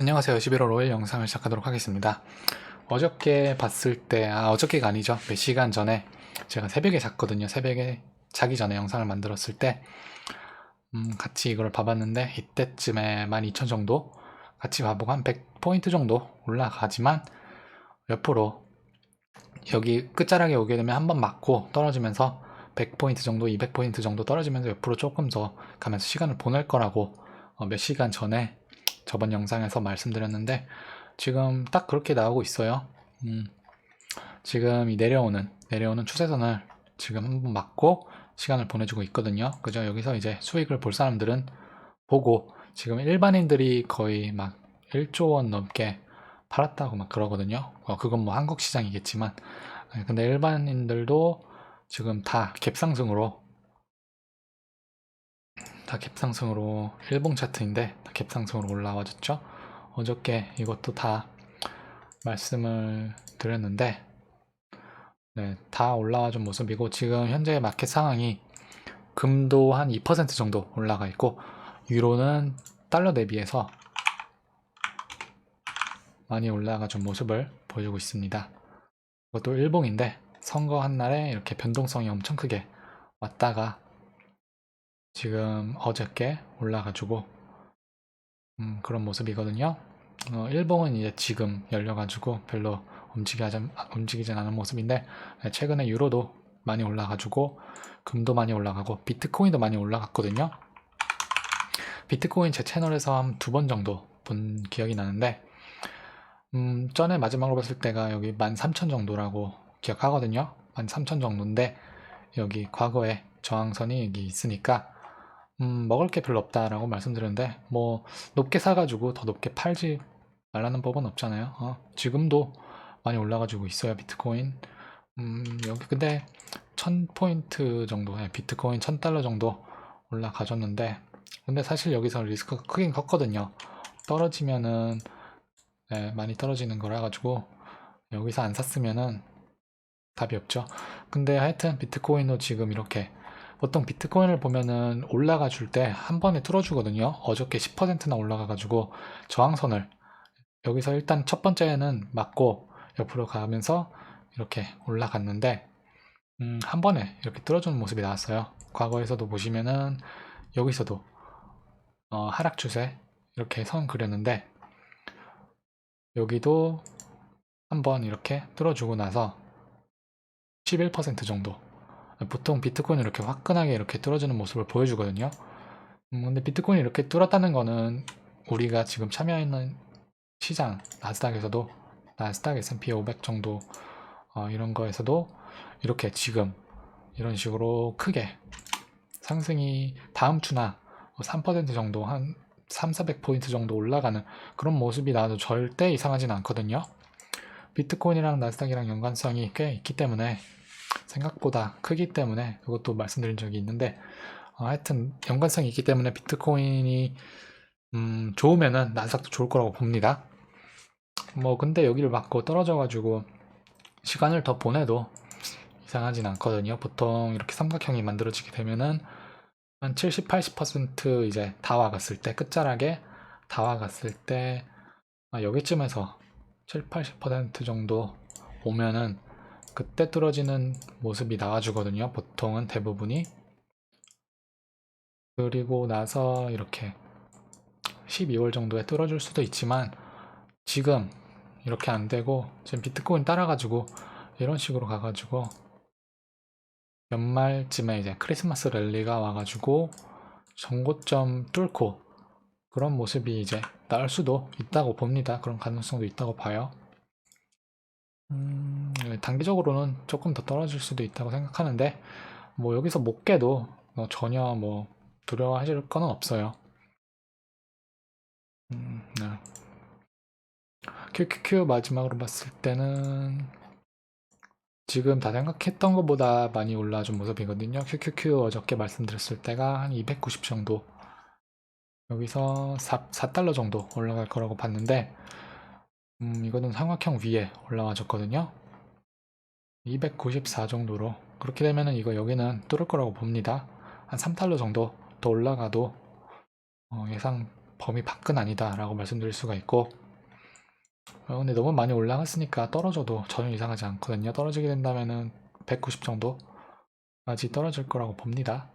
안녕하세요. 11월 5일 영상을 시작하도록 하겠습니다. 어저께 봤을 때, 어저께가 아니죠. 몇 시간 전에 제가 새벽에 잤거든요. 새벽에 자기 전에 영상을 만들었을 때, 같이 이걸 봐봤는데, 이때쯤에 12,000 정도? 같이 봐보고 한 100포인트 정도 올라가지만, 옆으로 여기 끝자락에 오게 되면 한번 맞고 떨어지면서 100포인트 정도, 200포인트 정도 떨어지면서 옆으로 조금 더 가면서 시간을 보낼 거라고 몇 시간 전에 저번 영상에서 말씀드렸는데 지금 딱 그렇게 나오고 있어요. 지금 이 내려오는 추세선을 지금 한번 맞고 시간을 보내주고 있거든요. 그죠? 여기서 이제 수익을 볼 사람들은 보고 지금 일반인들이 거의 막 1조 원 넘게 팔았다고 막 그러거든요. 그건 뭐 한국 시장이겠지만 근데 일반인들도 지금 다 갭상승으로 일봉 차트인데 다 갭상승으로 올라와줬죠. 어저께 이것도 다 말씀을 드렸는데 네, 다 올라와준 모습이고 지금 현재 마켓 상황이 금도 한 2% 정도 올라가 있고 유로는 달러 대비해서 많이 올라가준 모습을 보여주고 있습니다. 이것도 일봉인데 선거 한 날에 이렇게 변동성이 엄청 크게 왔다가 지금 어저께 올라가지고 그런 모습이거든요. 일봉은 이제 지금 열려가지고 별로 움직이진 않은 모습인데 최근에 유로도 많이 올라가지고 금도 많이 올라가고 비트코인도 많이 올라갔거든요. 비트코인 제 채널에서 한 2번 정도 본 기억이 나는데 전에 마지막으로 봤을 때가 여기 13,000 정도라고 기억하거든요. 13,000 정도인데 여기 과거에 저항선이 여기 있으니까 먹을 게 별로 없다라고 말씀드렸는데 뭐 높게 사가지고 더 높게 팔지 말라는 법은 없잖아요. 지금도 많이 올라가지고 있어요 비트코인. 여기 근데 1000포인트 정도, 비트코인 1000달러 정도 올라가졌는데 근데 사실 여기서 리스크가 크긴 컸거든요. 떨어지면은 많이 떨어지는 거라 가지고 여기서 안 샀으면은 답이 없죠. 근데 하여튼 비트코인도 지금 이렇게 보통 비트코인을 보면은 올라가 줄 때 한 번에 뚫어주거든요. 어저께 10%나 올라가가지고 저항선을 여기서 일단 첫 번째는 맞고 옆으로 가면서 이렇게 올라갔는데 한 번에 이렇게 뚫어주는 모습이 나왔어요. 과거에서도 보시면은 여기서도 하락 추세 이렇게 선 그렸는데 여기도 한 번 이렇게 뚫어주고 나서 11% 정도 보통 비트코인 이렇게 화끈하게 이렇게 뚫어주는 모습을 보여주거든요. 근데 비트코인이 이렇게 뚫었다는 거는 우리가 지금 참여하는 시장 나스닥 S&P 500 정도 이런 거에서도 이렇게 지금 이런 식으로 크게 상승이 다음 주나 3% 정도 한 3, 400포인트 정도 올라가는 그런 모습이 나와도 절대 이상하진 않거든요. 비트코인이랑 나스닥이랑 연관성이 꽤 있기 때문에 생각보다 크기 때문에 그것도 말씀드린 적이 있는데 하여튼 연관성이 있기 때문에 비트코인이 좋으면은 나스닥도 좋을 거라고 봅니다. 뭐 근데 여기를 맞고 떨어져가지고 시간을 더 보내도 이상하진 않거든요. 보통 이렇게 삼각형이 만들어지게 되면은 한 70, 80% 이제 다 와갔을 때 끝자락에 다 와갔을 때 여기쯤에서 7, 80% 정도 오면은 그때 뚫어지는 모습이 나와주거든요. 보통은 대부분이. 그리고 나서 이렇게 12월 정도에 뚫어줄 수도 있지만 지금 이렇게 안 되고 지금 비트코인 따라가지고 이런 식으로 가가지고 연말쯤에 이제 크리스마스 랠리가 와가지고 전고점 뚫고 그런 모습이 이제 나올 수도 있다고 봅니다. 그런 가능성도 있다고 봐요. 단기적으로는 조금 더 떨어질 수도 있다고 생각하는데 뭐 여기서 못 깨도 전혀 뭐 두려워하실 거는 없어요. 네. QQQ 마지막으로 봤을 때는 지금 다 생각했던 것보다 많이 올라준 모습이거든요. QQQ 어저께 말씀드렸을 때가 한 290 정도 여기서 4달러 정도 올라갈 거라고 봤는데 이거는 삼각형 위에 올라와줬거든요. 294 정도로 그렇게 되면은 이거 여기는 뚫을 거라고 봅니다. 한 3달러 정도 더 올라가도 예상 범위 밖은 아니다 라고 말씀드릴 수가 있고, 근데 너무 많이 올라갔으니까 떨어져도 전혀 이상하지 않거든요. 떨어지게 된다면은 190 정도까지 떨어질 거라고 봅니다.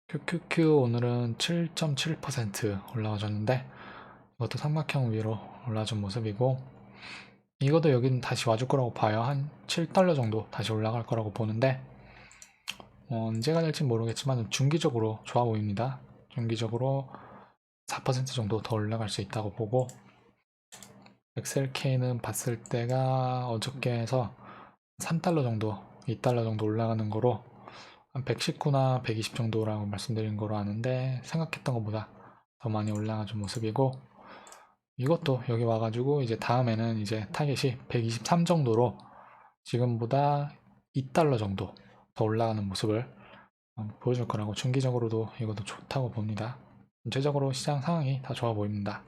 QQQ 오늘은 7.7% 올라와줬는데 이것도 삼각형 위로 올라준 모습이고, 이것도 여기는 다시 와줄 거라고 봐요. 한 7달러 정도 다시 올라갈 거라고 보는데, 언제가 될지 모르겠지만 중기적으로 좋아 보입니다. 중기적으로 4% 정도 더 올라갈 수 있다고 보고, XLK는 봤을 때가 어저께에서 3달러 정도, 2달러 정도 올라가는 거로 한 119나 120 정도라고 말씀드린 거로 아는데, 생각했던 것보다 더 많이 올라가준 모습이고, 이것도 여기 와가지고 이제 다음에는 이제 타겟이 123 정도로 지금보다 2달러 정도 더 올라가는 모습을 보여줄 거라고, 중기적으로도 이것도 좋다고 봅니다. 전체적으로 시장 상황이 다 좋아 보입니다.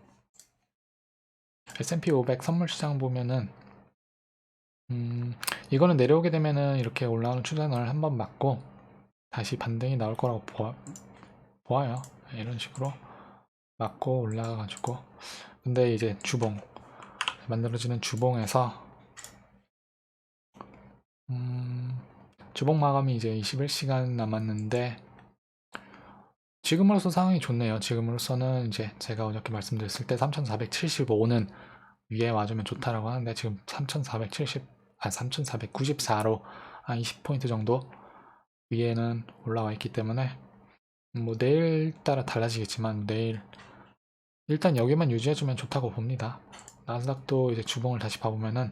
S&P 500 선물 시장 보면은 이거는 내려오게 되면은 이렇게 올라가는 추세선을 한번 맞고 다시 반등이 나올 거라고 보아요. 이런 식으로 맞고 올라가가지고, 근데 이제 주봉 만들어지는 주봉에서 주봉 마감이 이제 21시간 남았는데, 지금으로서 상황이 좋네요. 지금으로서는 이제 제가 어저께 말씀드렸을 때 3475는 위에 와주면 좋다라고 하는데, 지금 3494로 한 20포인트 정도 위에는 올라와 있기 때문에, 뭐 내일 따라 달라지겠지만 내일 일단 여기만 유지해주면 좋다고 봅니다. 나스닥도 이제 주봉을 다시 봐보면은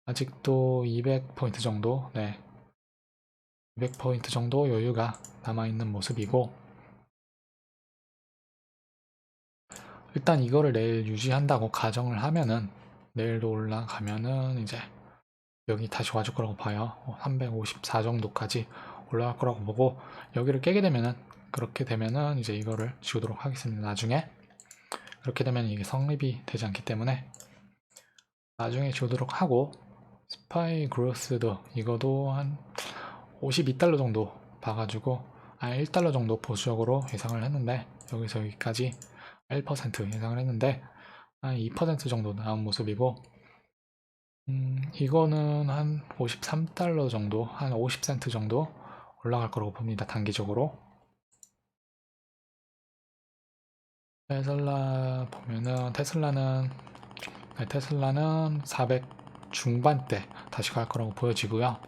아직도 200포인트 정도, 200포인트 정도 여유가 남아있는 모습이고, 일단 이거를 내일 유지한다고 가정을 하면은, 내일도 올라가면은 이제 여기 다시 와줄 거라고 봐요. 354 정도까지 올라갈 거라고 보고, 여기를 깨게 되면은, 그렇게 되면은 이제 이거를 지우도록 하겠습니다. 나중에 그렇게 되면 이게 성립이 되지 않기 때문에 나중에 지우도록 하고, 스파이 그로스도 이거도 한 52달러 정도 봐가지고 1달러 정도 보수적으로 예상을 했는데, 여기서 여기까지 1% 예상을 했는데 한 2% 정도 나온 모습이고, 이거는 한 53달러 정도, 한 50센트 정도 올라갈 거라고 봅니다. 단기적으로. 테슬라 보면은 테슬라는 400 중반대 다시 갈 거라고 보여지고요.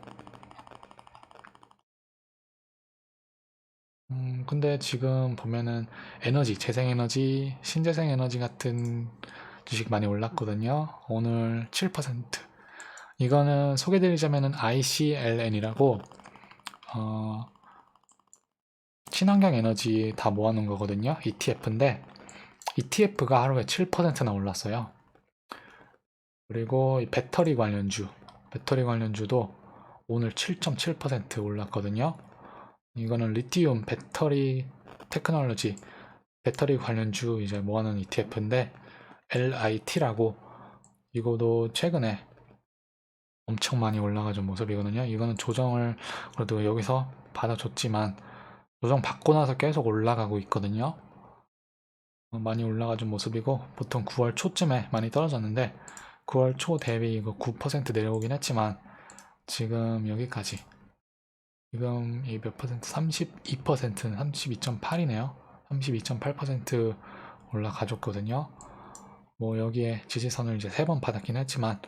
근데 지금 보면은 에너지, 재생에너지, 신재생에너지 같은 주식 많이 올랐거든요. 오늘 7%. 이거는 소개드리자면은 ICLN이라고 친환경 에너지 다 모아놓은 거거든요. ETF인데 ETF가 하루에 7%나 올랐어요. 그리고 이 배터리 관련주도 오늘 7.7% 올랐거든요. 이거는 리튬 배터리 테크놀로지, 배터리 관련주 이제 모아놓은 ETF인데 LIT라고, 이거도 최근에 엄청 많이 올라가준 모습이거든요. 이거는 조정을 그래도 여기서 받아줬지만 조정 받고 나서 계속 올라가고 있거든요. 많이 올라가준 모습이고, 보통 9월 초쯤에 많이 떨어졌는데 9월 초 대비 이거 9% 내려오긴 했지만 지금 여기까지, 지금 이 몇 퍼센트, 32%는 32.8이네요. 32.8% 올라가줬거든요. 뭐 여기에 지지선을 이제 3번 받았긴 했지만,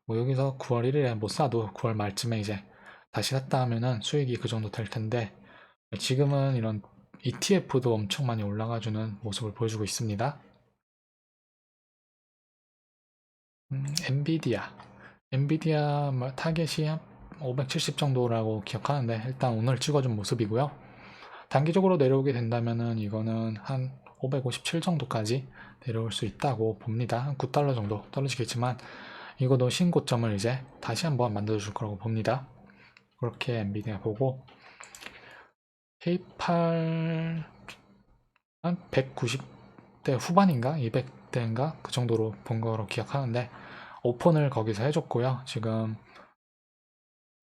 뭐 여기서 9월 1일에 못 사도 9월 말쯤에 이제 다시 샀다 하면은 수익이 그 정도 될 텐데, 지금은 이런 ETF도 엄청 많이 올라가주는 모습을 보여주고 있습니다. 엔비디아 타겟이 570 정도라고 기억하는데 일단 오늘 찍어준 모습이고요. 단기적으로 내려오게 된다면은 이거는 한 557 정도까지 내려올 수 있다고 봅니다. 한 9달러 정도 떨어지겠지만 이거도 신고점을 이제 다시 한번 만들어 줄 거라고 봅니다. 그렇게 엔비디아 보고, 페이팔 한 190대 후반인가 200대인가 그 정도로 본 거로 기억하는데 오픈을 거기서 해줬고요. 지금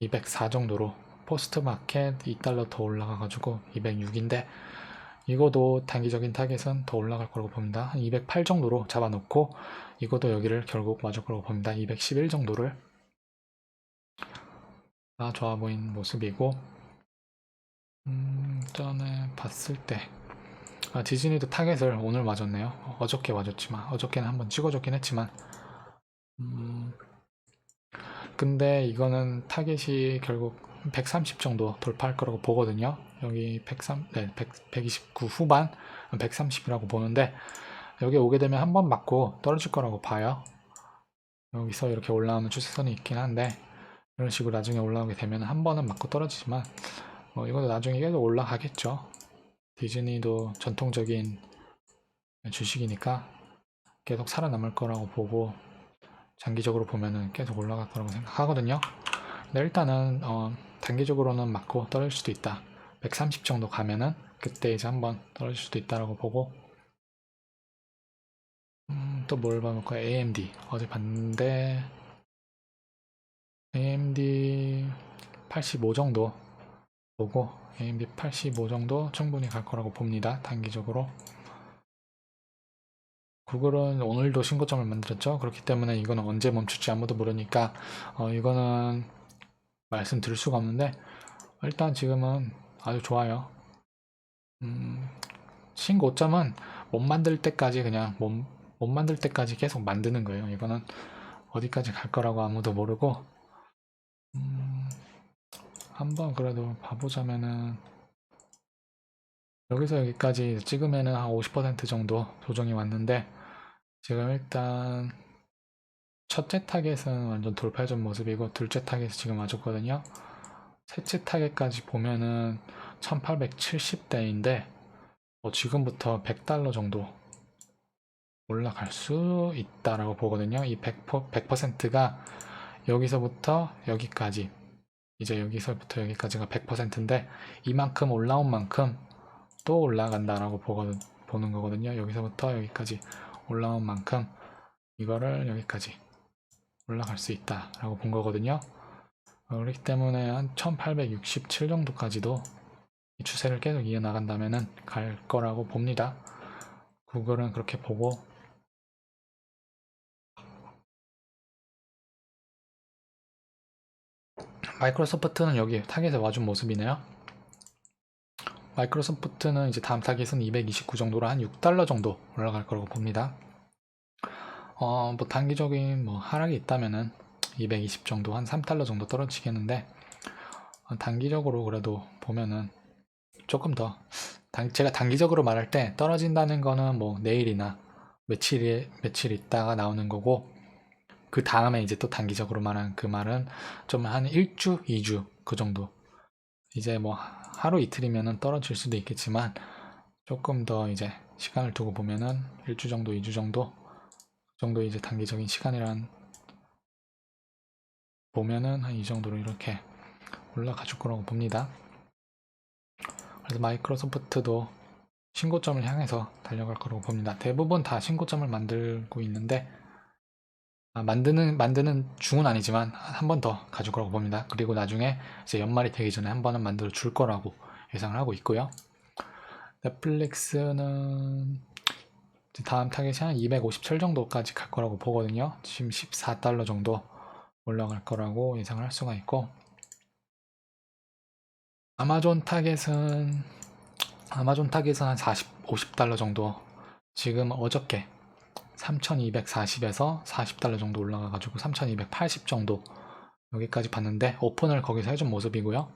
204 정도로, 포스트 마켓 2달러 더 올라가가지고 206인데 이거도 단기적인 타겟은 더 올라갈 거라고 봅니다. 한 208 정도로 잡아놓고 이것도 여기를 결국 맞을 거라고 봅니다. 211 정도를 좋아 보이는 모습이고 전에 봤을 때 디즈니도 타겟을 오늘 맞았네요. 어저께 맞았지만 어저께는 한번 찍어줬긴 했지만 근데 이거는 타겟이 결국 130 정도 돌파할 거라고 보거든요. 여기 129 후반 130이라고 보는데 여기 오게 되면 한 번 맞고 떨어질 거라고 봐요. 여기서 이렇게 올라오는 추세선이 있긴 한데 이런 식으로 나중에 올라오게 되면 한 번은 맞고 떨어지지만 이것도 나중에 계속 올라가겠죠. 디즈니도 전통적인 주식이니까 계속 살아남을 거라고 보고 장기적으로 보면은 계속 올라갈 거라고 생각하거든요. 근데 일단은 단기적으로는 맞고 떨어질 수도 있다. 130 정도 가면은 그때 이제 한번 떨어질 수도 있다라고 보고 또 뭘 봐볼까요? AMD 어제 봤는데 AMD 85 정도 보고 AMD 85 정도 충분히 갈 거라고 봅니다. 단기적으로 구글은 오늘도 신고점을 만들었죠. 그렇기 때문에 이거는 언제 멈출지 아무도 모르니까 이거는 말씀드릴 수가 없는데 일단 지금은 아주 좋아요. 신고점은 못 만들 때까지 그냥 못 만들 때까지 계속 만드는 거예요. 이거는 어디까지 갈 거라고 아무도 모르고 한번 그래도 봐보자면은 여기서 여기까지 찍으면은 한 50% 정도 조정이 왔는데 지금 일단 첫째 타겟은 완전 돌파해준 모습이고 둘째 타겟이 지금 맞았거든요. 셋째 타겟까지 보면은 1870대인데 지금부터 100달러 정도 올라갈 수 있다라고 보거든요. 이 100%가 여기서부터 여기까지 이제 여기서부터 여기까지가 100%인데 이만큼 올라온 만큼 또 올라간다라고 보는 거거든요. 여기서부터 여기까지 올라온 만큼 이거를 여기까지 올라갈 수 있다라고 본 거거든요. 그렇기 때문에 한 1867 정도까지도 이 추세를 계속 이어나간다면은 갈 거라고 봅니다. 구글은 그렇게 보고 마이크로소프트는 여기 타겟에 와준 모습이네요. 마이크로소프트는 이제 다음 타겟은 229 정도로 한 6달러 정도 올라갈 거라고 봅니다. 뭐 단기적인 뭐 하락이 있다면은 220 정도 한 3달러 정도 떨어지겠는데 단기적으로 그래도 보면은 조금 더 제가 단기적으로 말할 때 떨어진다는 거는 뭐 내일이나 며칠 있다가 나오는 거고 그 다음에 이제 또 단기적으로 말한 그 말은 좀 한 1주, 2주 그 정도 이제 뭐 하루 이틀이면은 떨어질 수도 있겠지만 조금 더 이제 시간을 두고 보면은 1주 정도, 2주 정도 이제 단기적인 시간이란 보면은 한 이 정도로 이렇게 올라가 줄 거라고 봅니다. 그래서 마이크로소프트도 신고점을 향해서 달려갈 거라고 봅니다. 대부분 다 신고점을 만들고 있는데 만드는 중은 아니지만 한 번 더 가줄 거라고 봅니다. 그리고 나중에 이제 연말이 되기 전에 한 번은 만들어 줄 거라고 예상을 하고 있고요. 넷플릭스는 다음 타겟이 한 257 정도까지 갈 거라고 보거든요. 지금 14달러 정도 올라갈 거라고 예상을 할 수가 있고 아마존 타겟은 한 50달러 정도 지금 어저께 3240에서 40달러 정도 올라가가지고 3280 정도 여기까지 봤는데 오픈을 거기서 해준 모습이고요.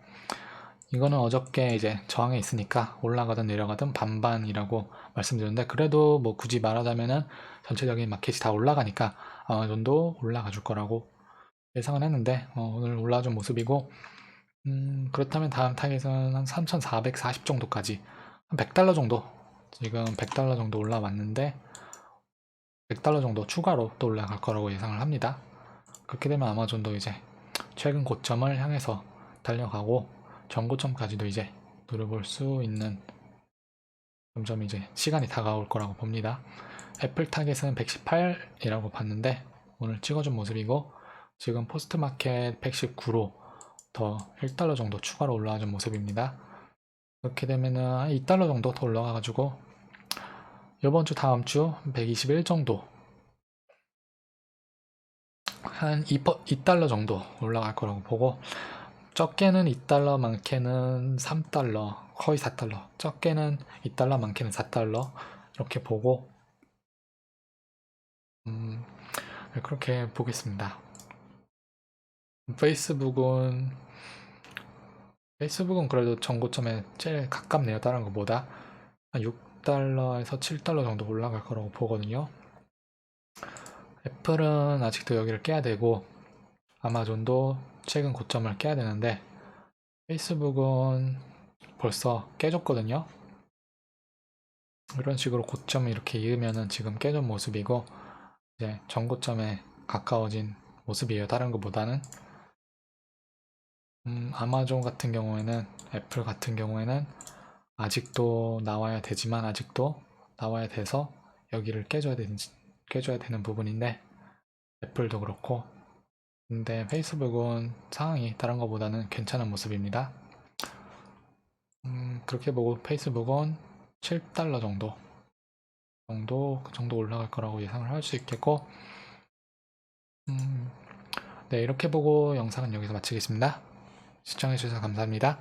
이거는 어저께 이제 저항에 있으니까 올라가든 내려가든 반반이라고 말씀드렸는데 그래도 뭐 굳이 말하자면은 전체적인 마켓이 다 올라가니까 아마존도 올라가 줄 거라고 예상은 했는데 오늘 올라준 모습이고 그렇다면 다음 타겟은 한 3440 정도까지 한 100달러 정도 지금 100달러 정도 올라왔는데 100달러 정도 추가로 또 올라갈 거라고 예상을 합니다. 그렇게 되면 아마존도 이제 최근 고점을 향해서 달려가고 전고점까지도 이제 노려볼 수 있는 점점 이제 시간이 다가올 거라고 봅니다. 애플 타겟은 118이라고 봤는데 오늘 찍어준 모습이고 지금 포스트마켓 119로 더 1달러 정도 추가로 올라와준 모습입니다. 이렇게 되면은 한 2달러 정도 더 올라가가지고 이번 주 다음 주 121 정도, 한 2달러 정도 올라갈 거라고 보고, 적게는 2달러, 많게는 3달러, 거의 4달러, 적게는 2달러, 많게는 4달러 이렇게 보고 그렇게 보겠습니다. 페이스북은 그래도 전고점에 제일 가깝네요. 다른 것보다 한 6달러에서 7달러 정도 올라갈 거라고 보거든요. 애플은 아직도 여기를 깨야 되고 아마존도 최근 고점을 깨야 되는데 페이스북은 벌써 깨졌거든요. 이런 식으로 고점을 이렇게 이으면은 지금 깨진 모습이고 이제 전고점에 가까워진 모습이에요. 다른 것보다는. 아마존 같은 경우에는, 애플 같은 경우에는 아직도 나와야 되지만 아직도 나와야 돼서 여기를 깨줘야 되는 부분인데, 애플도 그렇고. 근데 페이스북은 상황이 다른 것보다는 괜찮은 모습입니다. 그렇게 보고 페이스북은 7달러 그 정도 올라갈 거라고 예상을 할 수 있겠고, 네, 이렇게 보고 영상은 여기서 마치겠습니다. 시청해주셔서 감사합니다.